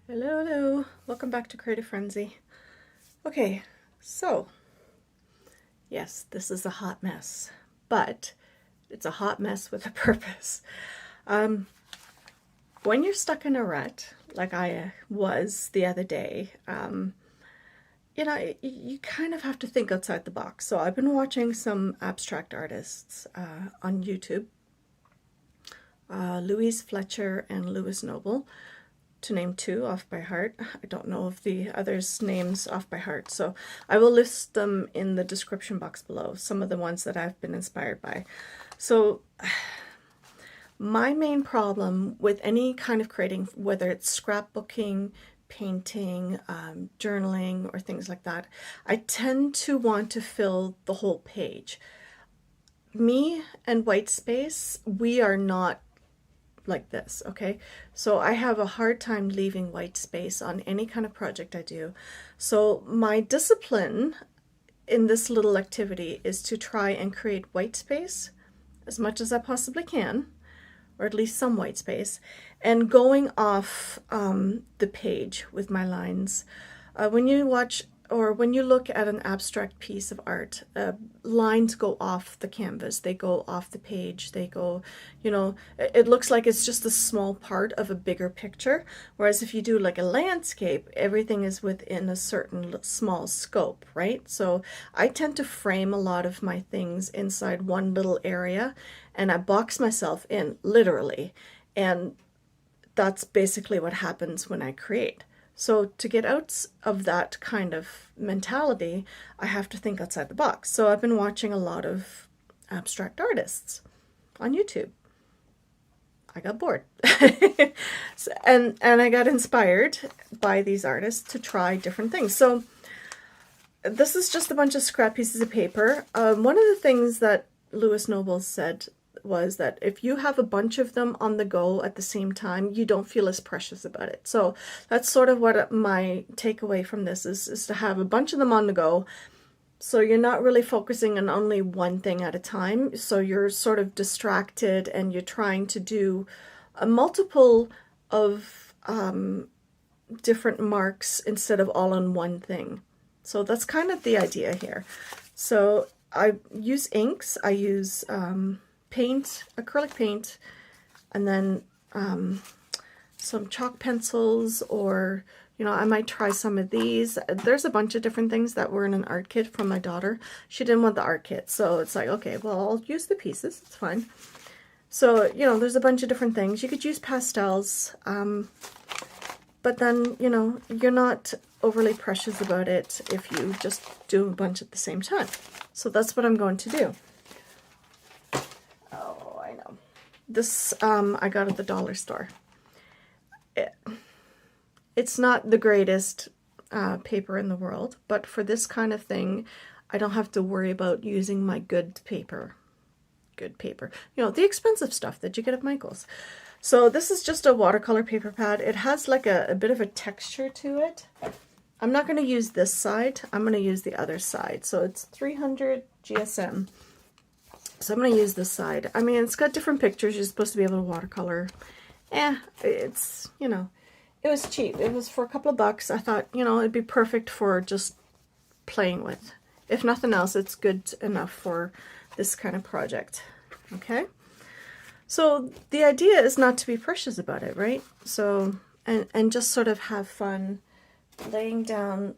Hello, hello. Welcome back to Creative Frenzy. Okay, so yes, this is a hot mess, but it's a hot mess with a purpose. When you're stuck in a rut, like I was the other day, you kind of have to think outside the box. So I've been watching some abstract artists on YouTube, Louise Fletcher and Louise Noble, to name two off by heart. I don't know of the others' names off by heart, so I will list them in the description box below, some of the ones that I've been inspired by. So my main problem with any kind of creating, whether it's scrapbooking, painting, journaling, or things like that, I tend to want to fill the whole page. Me and white space, we are not like this, okay? So I have a hard time leaving white space on any kind of project I do. So my discipline in this little activity is to try and create white space as much as I possibly can, or at least some white space, and going off the page with my lines. When you watch or when you look at an abstract piece of art, lines go off the canvas, they go off the page, they go, it looks like it's just a small part of a bigger picture. Whereas if you do like a landscape, everything is within a certain small scope, right? So I tend to frame a lot of my things inside one little area, and I box myself in, literally. And that's basically what happens when I create. So to get out of that kind of mentality, I have to think outside the box. So I've been watching a lot of abstract artists on YouTube. I got bored. and I got inspired by these artists to try different things. So this is just a bunch of scrap pieces of paper. One of the things that Louise Noble said was that if you have a bunch of them on the go at the same time, you don't feel as precious about it. So that's sort of what my takeaway from this is to have a bunch of them on the go. So you're not really focusing on only one thing at a time. So you're sort of distracted and you're trying to do a multiple of different marks instead of all on one thing. So that's kind of the idea here. So I use inks. I use paint, acrylic paint, and then some chalk pencils, or I might try some of these. There's a bunch of different things that were in an art kit from my daughter. She didn't want the art kit, so it's like, okay, well, I'll use the pieces, it's fine. So there's a bunch of different things. You could use pastels, but then you're not overly precious about it if you just do a bunch at the same time. So that's what I'm going to do. This I got at the dollar store. It's not the greatest paper in the world, but for this kind of thing, I don't have to worry about using my good paper. Good paper. The expensive stuff that you get at Michael's. So this is just a watercolor paper pad. It has like a bit of a texture to it. I'm not going to use this side. I'm going to use the other side. So it's 300 GSM. So I'm going to use this side. I mean, it's got different pictures. You're supposed to be able to watercolor. It's, it was cheap. It was for a couple of bucks. I thought, it'd be perfect for just playing with. If nothing else, it's good enough for this kind of project. Okay? So the idea is not to be precious about it, right? So, and just sort of have fun laying down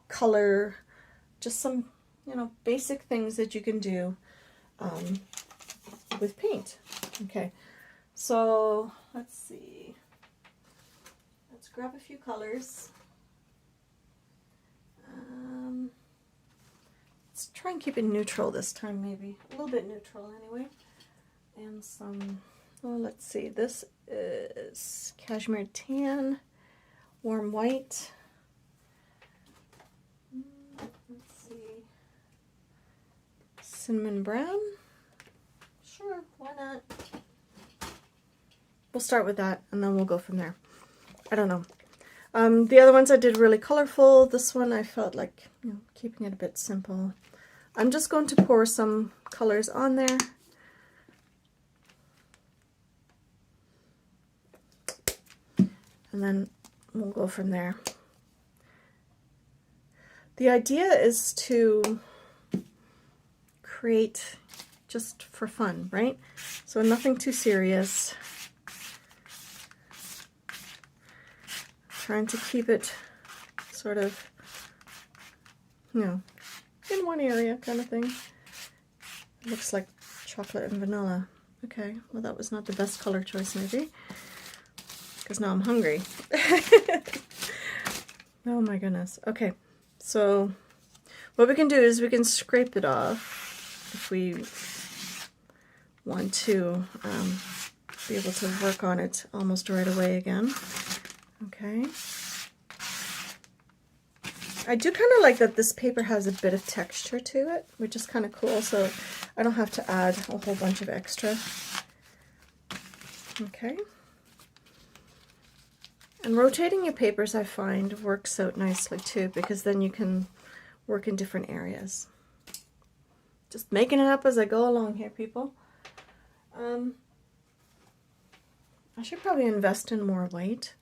color, just some, basic things that you can do with paint. Okay, so let's see. Let's grab a few colors. Let's try and keep it neutral this time, maybe. A little bit neutral anyway. And some, let's see. This is cashmere tan, warm white. Let's see. Cinnamon brown. Sure, why not? We'll start with that and then we'll go from there. I don't know. The other ones I did really colorful. This one I felt like keeping it a bit simple. I'm just going to pour some colors on there. And then we'll go from there. The idea is to create just for fun, right? So nothing too serious. Trying to keep it sort of, you know, in one area kind of thing. It looks like chocolate and vanilla. Okay, well that was not the best color choice maybe, because now I'm hungry. Oh my goodness. Okay, so what we can do is we can scrape it off if we want to be able to work on it almost right away again. Okay. I do kind of like that this paper has a bit of texture to it, which is kind of cool, so I don't have to add a whole bunch of extra. Okay. And rotating your papers, I find, works out nicely too, because then you can work in different areas. Just making it up as I go along here, people. I should probably invest in more white.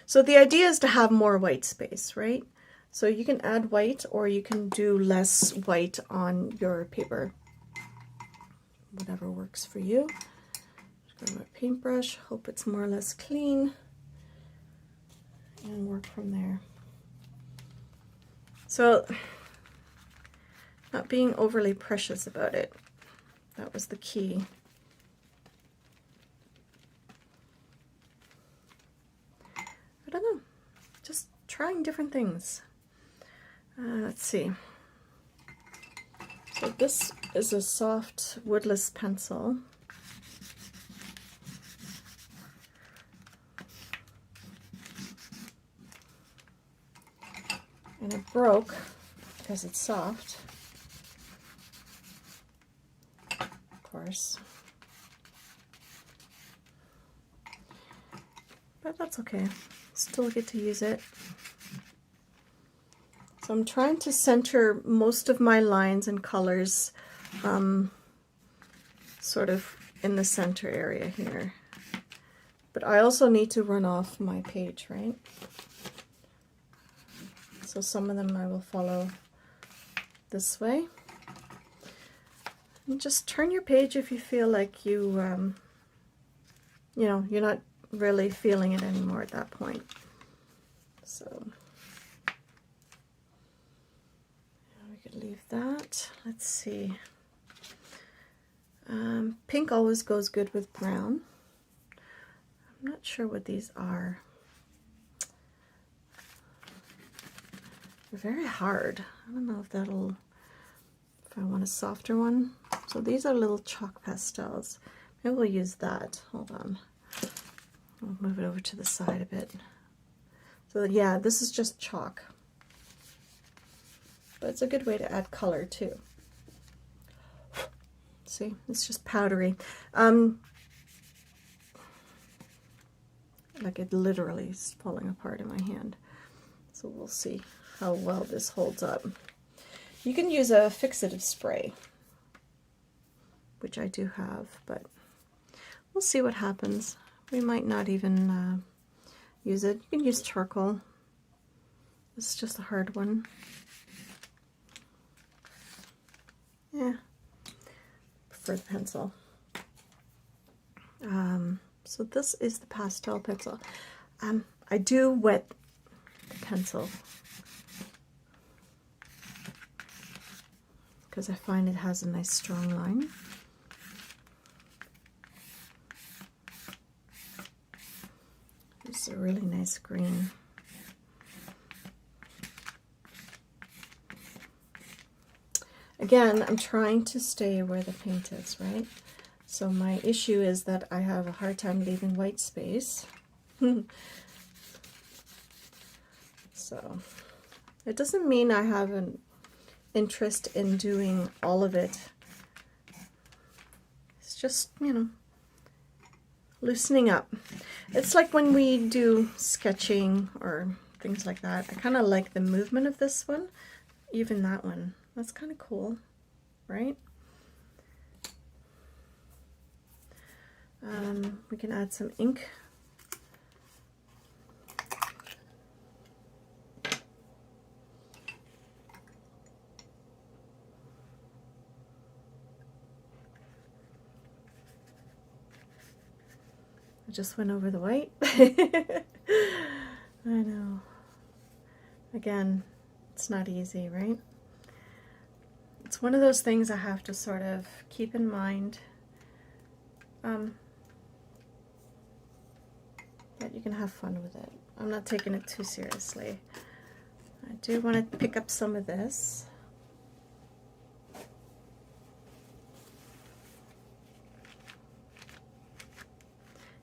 So the idea is to have more white space, right? So you can add white or you can do less white on your paper. Whatever works for you. Just grab my paintbrush, hope it's more or less clean, and work from there. So, not being overly precious about it. That was the key. I don't know, just trying different things. Let's see. So this is a soft woodless pencil. And it broke because it's soft, of course. But that's okay. Still get to use it. So I'm trying to center most of my lines and colors sort of in the center area here. But I also need to run off my page, right? So some of them I will follow this way. And just turn your page if you feel like you know, you're not really feeling it anymore at that point. So we could leave that. Let's see. Pink always goes good with brown. I'm not sure what these are. They're very hard. I don't know if that'll, if I want a softer one. So these are little chalk pastels. Maybe we'll use that. Hold on. I'll move it over to the side a bit. So yeah, this is just chalk. But it's a good way to add color too. See, it's just powdery. Like it literally is falling apart in my hand. So we'll see how well this holds up. You can use a fixative spray, which I do have, but we'll see what happens. We might not even use it. You can use charcoal. This is just a hard one. Yeah, prefer the pencil. So this is the pastel pencil. I do wet the pencil because I find it has a nice strong line. It's a really nice green. Again, I'm trying to stay where the paint is, right? So my issue is that I have a hard time leaving white space. So it doesn't mean I have an interest in doing all of it. It's just, you know, loosening up. It's like when we do sketching or things like that. I kind of like the movement of this one, even that one. That's kind of cool, right? We can add some ink. I just went over the white. I know. Again, it's not easy, right? It's one of those things I have to sort of keep in mind. That you can have fun with it. I'm not taking it too seriously. I do want to pick up some of this.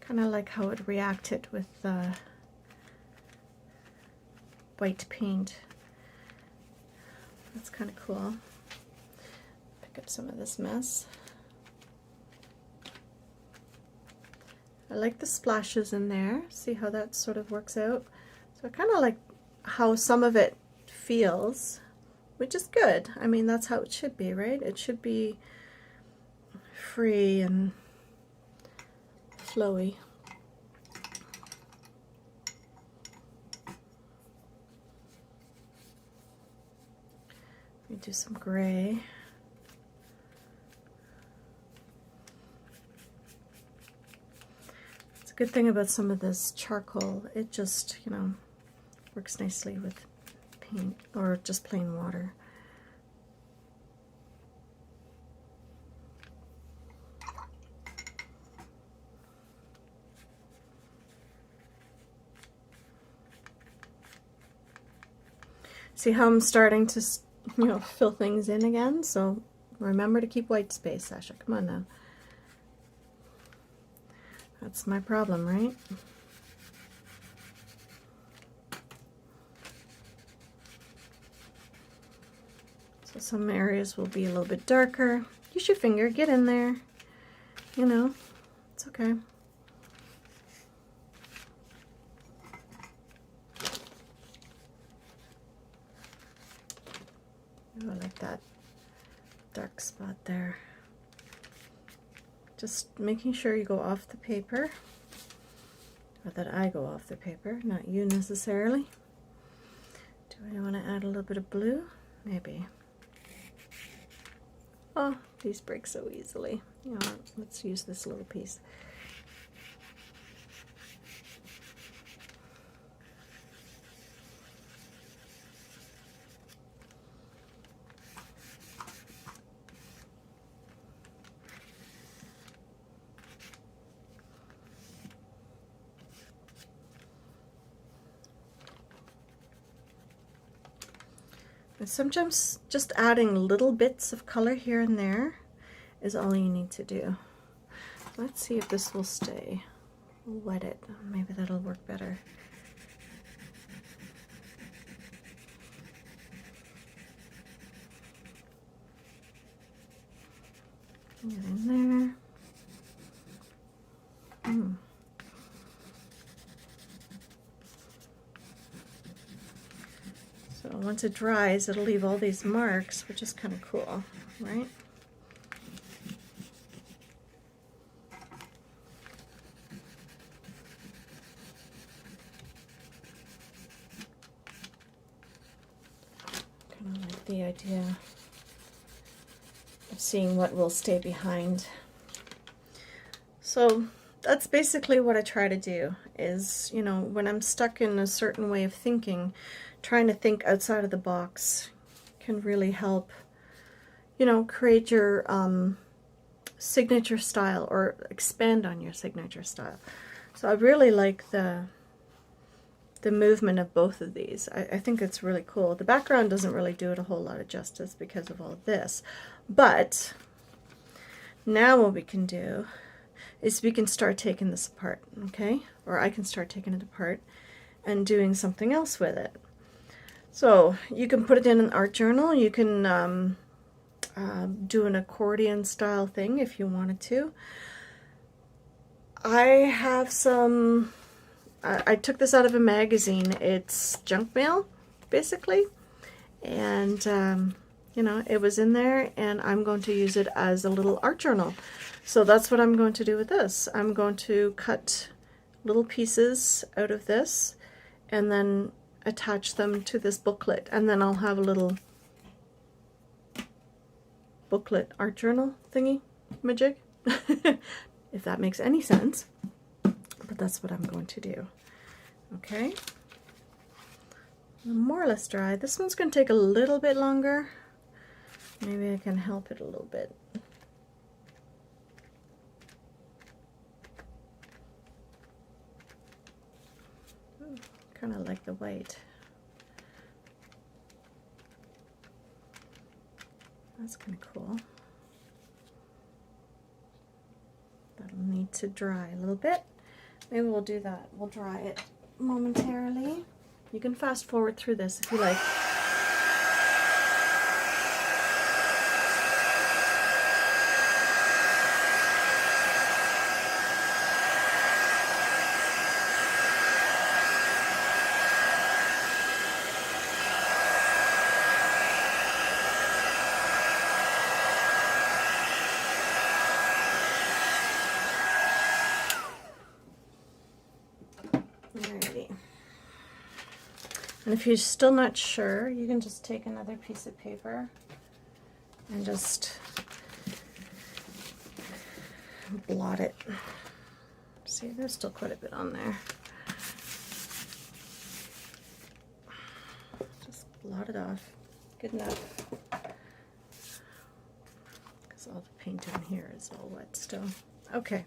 Kind of like how it reacted with white paint. That's kind of cool. Pick up some of this mess. I like the splashes in there. See how that sort of works out? So I kind of like how some of it feels, which is good. I mean, that's how it should be, right? It should be free and flowy. Let me do some gray. It's a good thing about some of this charcoal. It just, you know, works nicely with paint or just plain water. See how I'm starting to, you know, fill things in again? So remember to keep white space, Sasha. Come on now. That's my problem, right? So some areas will be a little bit darker. Use your finger, get in there. You know, it's okay. Oh, I like that dark spot there. Just making sure you go off the paper, or that I go off the paper, not you necessarily. Do I want to add a little bit of blue? Maybe. Oh, these break so easily. You know what? Let's use this little piece. And sometimes just adding little bits of color here and there is all you need to do. Let's see if this will stay. We'll wet it. Maybe that'll work better. Get in there. So once it dries, it'll leave all these marks, which is kind of cool, right? Kind of like the idea of seeing what will stay behind. So that's basically what I try to do is, you know, when I'm stuck in a certain way of thinking, trying to think outside of the box can really help, you know, create your signature style or expand on your signature style. So I really like the movement of both of these. I think it's really cool. The background doesn't really do it a whole lot of justice because of all of this. But now what we can do is we can start taking this apart, okay? Or I can start taking it apart and doing something else with it. So you can put it in an art journal. You can do an accordion style thing if you wanted to. I have some, I took this out of a magazine. It's junk mail, basically. And, you know, it was in there, and I'm going to use it as a little art journal. So that's what I'm going to do with this. I'm going to cut little pieces out of this and then attach them to this booklet, and then I'll have a little booklet art journal thingy majig, if that makes any sense. that's what I'm going to do. Okay, more or less dry. This one's going to take a little bit longer. Maybe I can help it a little bit. Kind of like the white. That's kind of cool. That'll need to dry a little bit. Maybe we'll do that. We'll dry it momentarily. You can fast forward through this if you like. And if you're still not sure, you can just take another piece of paper and just blot it. See, there's still quite a bit on there. Just blot it off. Good enough. Because all the paint in here is all wet still. Okay,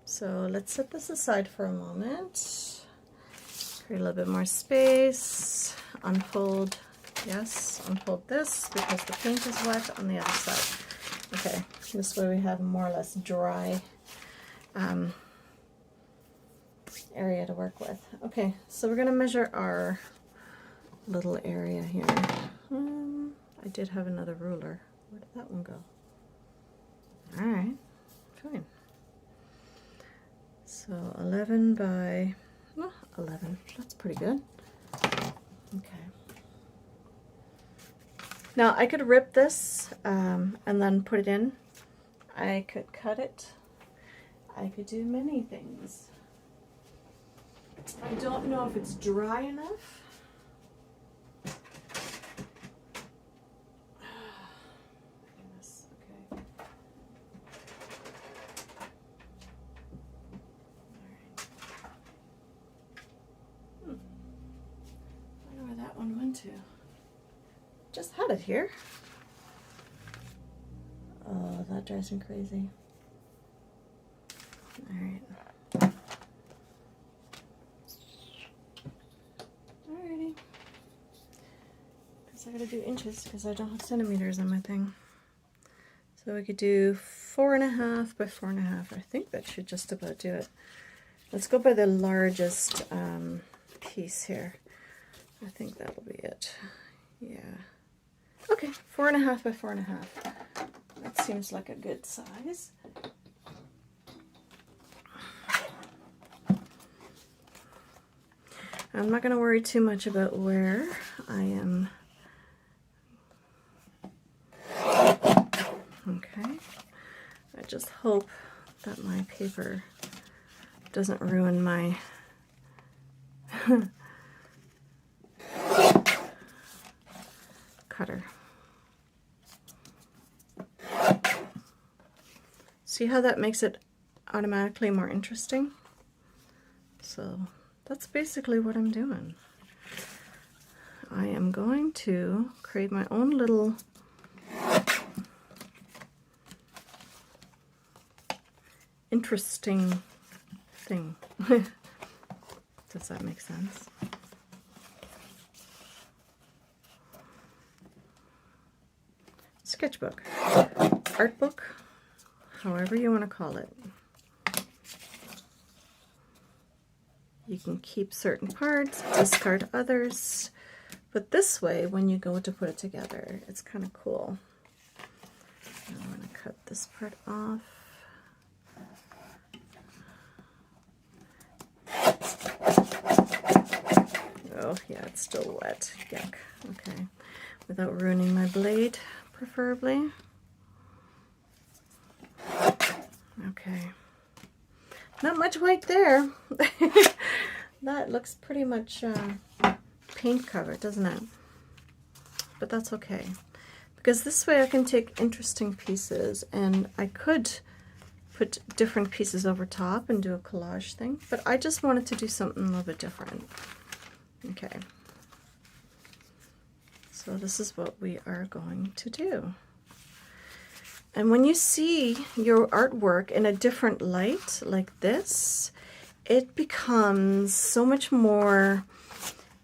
so let's set this aside for a moment. Create a little bit more space, unfold, yes, unfold this because the paint is wet on the other side. Okay, this way we have more or less dry area to work with. Okay, so we're going to measure our little area here. I did have another ruler. Where did that one go? Alright, fine. So 11 by 11. That's pretty good. Okay. Now I could rip this and then put it in. I could cut it. I could do many things. I don't know if it's dry enough. Goodness. Okay. To just had it here. Oh, that drives me crazy. Alright. Alrighty. Because I gotta do inches because I don't have centimeters on my thing. So we could do 4.5 by 4.5. I think that should just about do it. Let's go by the largest piece here. I think that'll be it. Yeah. Okay, 4.5 by 4.5. That seems like a good size. I'm not going to worry too much about where I am. Okay. I just hope that my paper doesn't ruin my cutter. See how that makes it automatically more interesting? So that's basically what I'm doing. I am going to create my own little interesting thing. Does that make sense? Sketchbook, art book, however you want to call it. You can keep certain parts, discard others, but this way, when you go to put it together, it's kind of cool. I'm going to cut this part off. Oh yeah, it's still wet. Yuck. Okay, without ruining my blade, preferably. Okay, not much white there. That looks pretty much paint covered, doesn't it? But that's okay, because this way I can take interesting pieces, and I could put different pieces over top and do a collage thing, but I just wanted to do something a little bit different. Okay, so this is what we are going to do. And when you see your artwork in a different light like this, it becomes so much more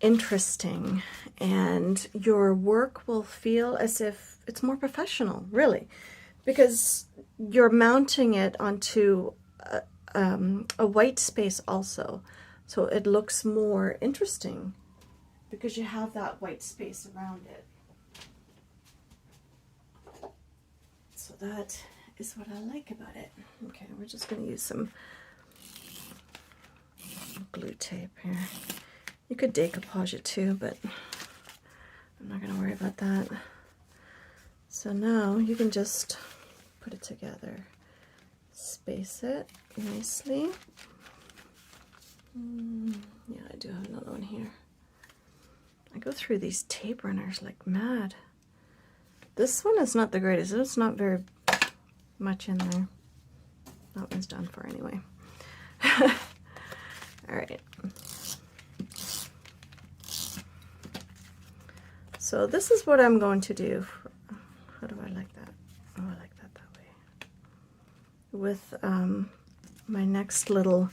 interesting, and your work will feel as if it's more professional, really, because you're mounting it onto a white space also, so it looks more interesting because you have that white space around it. So that is what I like about it. Okay, we're just going to use some glue tape here. You could decoupage it too, but I'm not going to worry about that. So now you can just put it together, space it nicely. Yeah, I do have another one here. I go through these tape runners like mad. This one is not the greatest. It's not very much in there. That one's done for anyway. All right. So this is what I'm going to do. How do I like that? Oh, I like that way. With my next little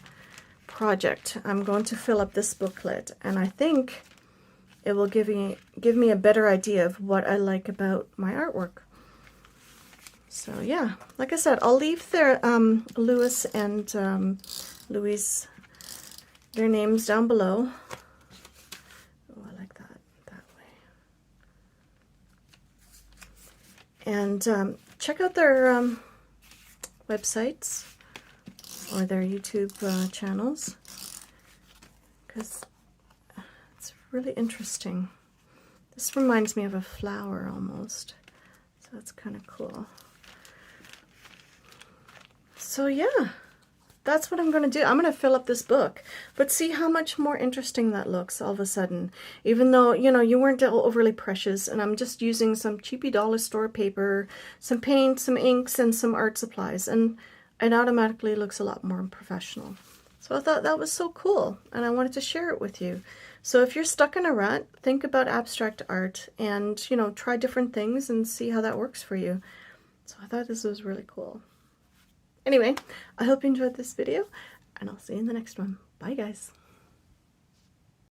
project, I'm going to fill up this booklet, and I think it will give me a better idea of what I like about my artwork. So yeah, like I said, I'll leave their Louis and Louise, their names down below. Oh, I like that way. And check out their websites or their YouTube channels, because it's really interesting. This reminds me of a flower almost, so that's kind of cool. So yeah, that's what I'm going to do. I'm going to fill up this book, but see how much more interesting that looks all of a sudden, even though, you know, you weren't overly precious, and I'm just using some cheapy dollar store paper, some paint, some inks, and some art supplies, and it automatically looks a lot more professional. So I thought that was so cool, and I wanted to share it with you. So if you're stuck in a rut, think about abstract art and, you know, try different things and see how that works for you. So I thought this was really cool. Anyway, I hope you enjoyed this video, and I'll see you in the next one. Bye, guys.